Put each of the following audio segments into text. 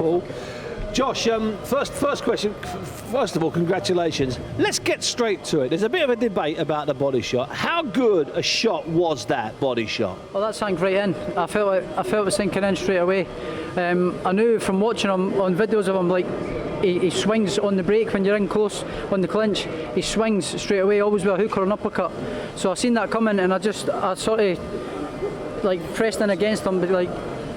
cool. Josh, first question. First of all, congratulations. Let's get straight to it. There's a bit of a debate about the body shot. How good a shot was that body shot? Well, that sank right in. I felt it sinking in straight away. I knew from watching him on videos of him, like he swings on the break when you're in close on the clinch. He swings straight away, always with a hook or an uppercut. So I seen that coming, and I sort of like pressed in against him, but like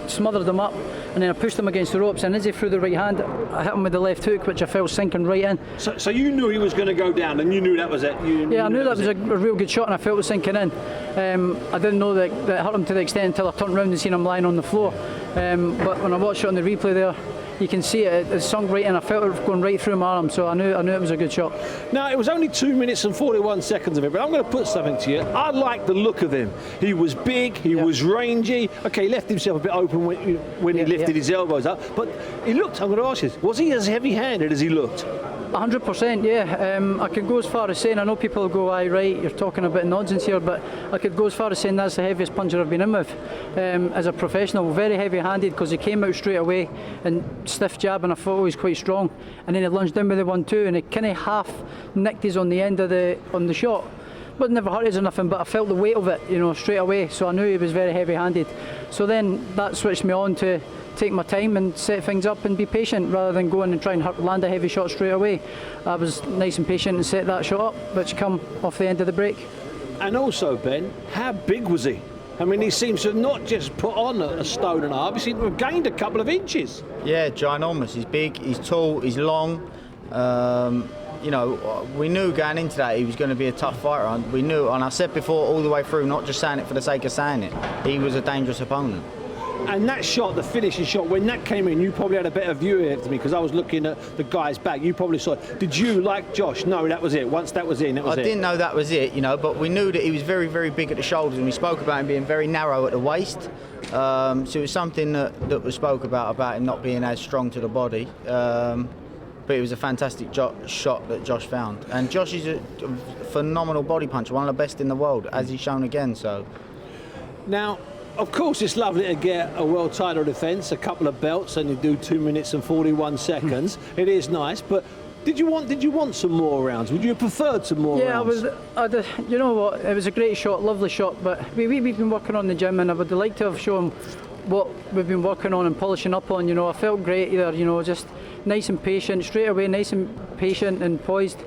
smothered him up, and then I pushed him against the ropes, and as he threw the right hand, I hit him with the left hook, which I felt sinking right in. So you knew he was going to go down, and you knew that was it? I knew that was a real good shot, and I felt it sinking in. I didn't know that it hurt him to the extent until I turned around and seen him lying on the floor. But when I watched it on the replay there, you can see it sunk right in. I felt it going right through my arm, so I knew it was a good shot. Now, it was only 2 minutes and 41 seconds of it, but I'm going to put something to you. I like the look of him. He was big, he was rangy. Okay, he left himself a bit open when he lifted his elbows up, but he looked, I'm going to ask you, was he as heavy-handed as he looked? 100%, yeah. I could go as far as saying, I know people go, aye, right, you're talking a bit of nonsense here, but I could go as far as saying that's the heaviest puncher I've been in with. As a professional, very heavy-handed, because he came out straight away and stiff jab, and I thought he was quite strong. And then he lunged in with the 1-2, and he kind of half nicked his on the end of the shot. But never hurt us or nothing, but I felt the weight of it, straight away, so I knew he was very heavy-handed. So then that switched me on to take my time and set things up and be patient rather than go in and try and land a heavy shot straight away. I was nice and patient and set that shot up, which come off the end of the break. And also, Ben, how big was he? I mean, he seems to have not just put on a stone and a half, he seemed to have gained a couple of inches. Yeah, ginormous. He's big, he's tall, he's long. We knew going into that he was going to be a tough fighter. We knew, and I said before all the way through, not just saying it for the sake of saying it, he was a dangerous opponent. And that shot, the finishing shot, when that came in, you probably had a better view of it to me because I was looking at the guy's back. You probably saw it. Did you, like Josh, know that was it? Once that was in, that was it? I didn't know that was it, but we knew that he was very, very big at the shoulders, and we spoke about him being very narrow at the waist. So it was something that was spoke about him not being as strong to the body. But it was a fantastic shot that Josh found. And Josh is a phenomenal body puncher, one of the best in the world, as he's shown again. So now, of course, it's lovely to get a world title defence, a couple of belts, and you do 2 minutes and 41 seconds. It is nice, but did you want some more rounds? Would you have preferred some more rounds? You know what? It was a great shot, lovely shot. But we've been working on the gym, and I would like to have shown what we've been working on and polishing up on. I felt great there. Just nice and patient, straight away, nice and patient and poised.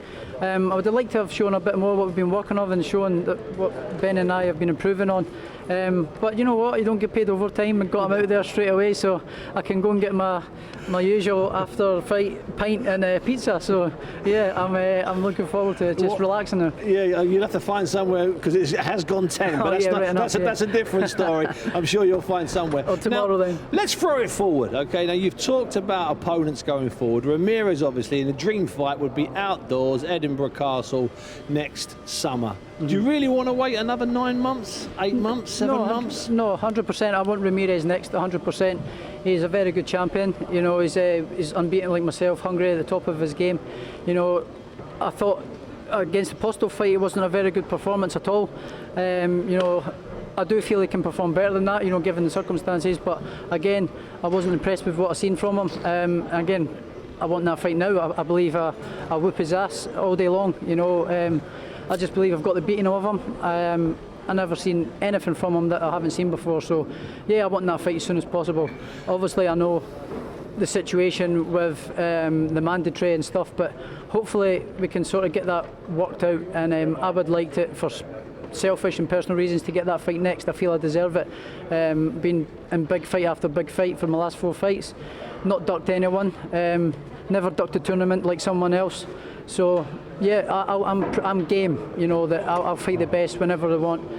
I would have liked to have shown a bit more what we've been working on and shown what Ben and I have been improving on. But you know what, you don't get paid overtime, and got him out there straight away, so I can go and get my usual after fight pint and pizza. So yeah, I'm looking forward to it, just relaxing there. Yeah, you'll have to find somewhere because it has gone 10, but that's a different story. I'm sure you'll find somewhere. Or tomorrow then. Let's throw it forward, okay? Now you've talked about opponents going forward. Ramirez, obviously, in the dream fight would be outdoors, Edinburgh Castle next summer. Do you really want to wait another 9 months, 8 months, 7 months? No, 100%. I want Ramirez next, 100%. He's a very good champion. He's unbeaten like myself, hungry at the top of his game. I thought against the Postal fight it wasn't a very good performance at all. I do feel he can perform better than that, given the circumstances. But again, I wasn't impressed with what I seen from him. Again, I want that fight now. I believe I'll whoop his ass all day long. I just believe I've got the beating of him. I've never seen anything from him that I haven't seen before. So yeah, I want that fight as soon as possible. Obviously, I know the situation with the mandatory and stuff, but hopefully we can sort of get that worked out. And I would like to, for selfish and personal reasons, to get that fight next. I feel I deserve it. Been in big fight after big fight for my last 4 fights. Not ducked anyone. Never ducked a tournament like someone else. So yeah, I'm game. That I'll fight the best whenever they want.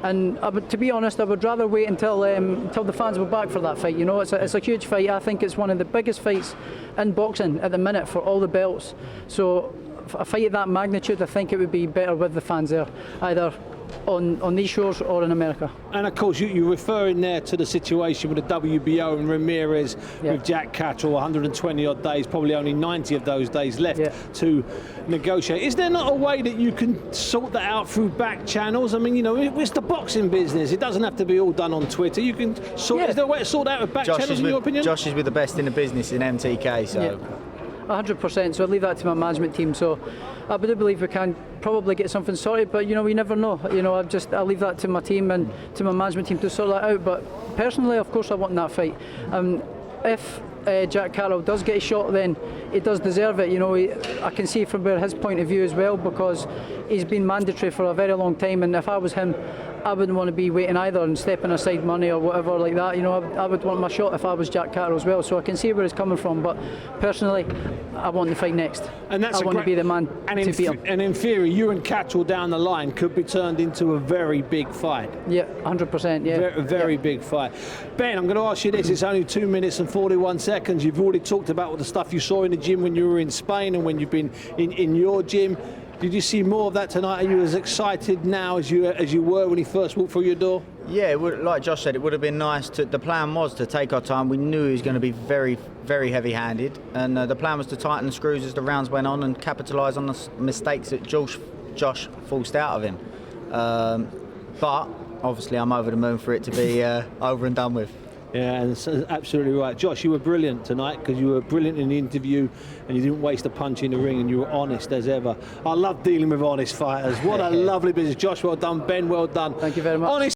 And to be honest, I would rather wait until the fans were back for that fight. It's a huge fight. I think it's one of the biggest fights in boxing at the minute for all the belts. So a fight of that magnitude, I think it would be better with the fans there, either on these shores or in America. And of course, you're referring there to the situation with the WBO and Ramirez with Jack Catterall, 120 odd days, probably only 90 of those days left to negotiate. Is there not a way that you can sort that out through back channels? I mean, you know, it's the boxing business. It doesn't have to be all done on Twitter. You can sort. Is there a way to sort that out with back channels, in your opinion? Josh is with the best in the business in MTK, so. 100%, so I leave that to my management team. So I do believe we can probably get something sorted, but you know, we never know. You know, I leave that to my team and to my management team to sort that out. But personally, of course, I want that fight. If Jack Catterall does get a shot, then he does deserve it. You know, I can see from where his point of view as well, because he's been mandatory for a very long time, and if I was him, I wouldn't want to be waiting either and stepping aside money or whatever like that. You know, I would want my shot if I was Jack Catterall as well. So I can see where he's coming from, but personally, I want to fight next. And that's I want to be the man to beat him. And in theory, you and Catterall down the line could be turned into a very big fight. Yeah, 100%. Yeah, very big fight. Ben, I'm going to ask you this. It's only 2 minutes and 41 seconds. You've already talked about all the stuff you saw in the gym when you were in Spain and when you've been in your gym. Did you see more of that tonight? Are you as excited now as you were when he first walked through your door? Yeah, like Josh said, it would have been nice to. The plan was to take our time. We knew he was going to be very, very heavy-handed, and the plan was to tighten the screws as the rounds went on and capitalise on the mistakes that Josh forced out of him. But obviously, I'm over the moon for it to be over and done with. Yeah, and that's absolutely right. Josh, you were brilliant tonight, because you were brilliant in the interview and you didn't waste a punch in the ring and you were honest as ever. I love dealing with honest fighters. What a lovely business. Josh, well done. Ben, well done. Thank you very much. Honest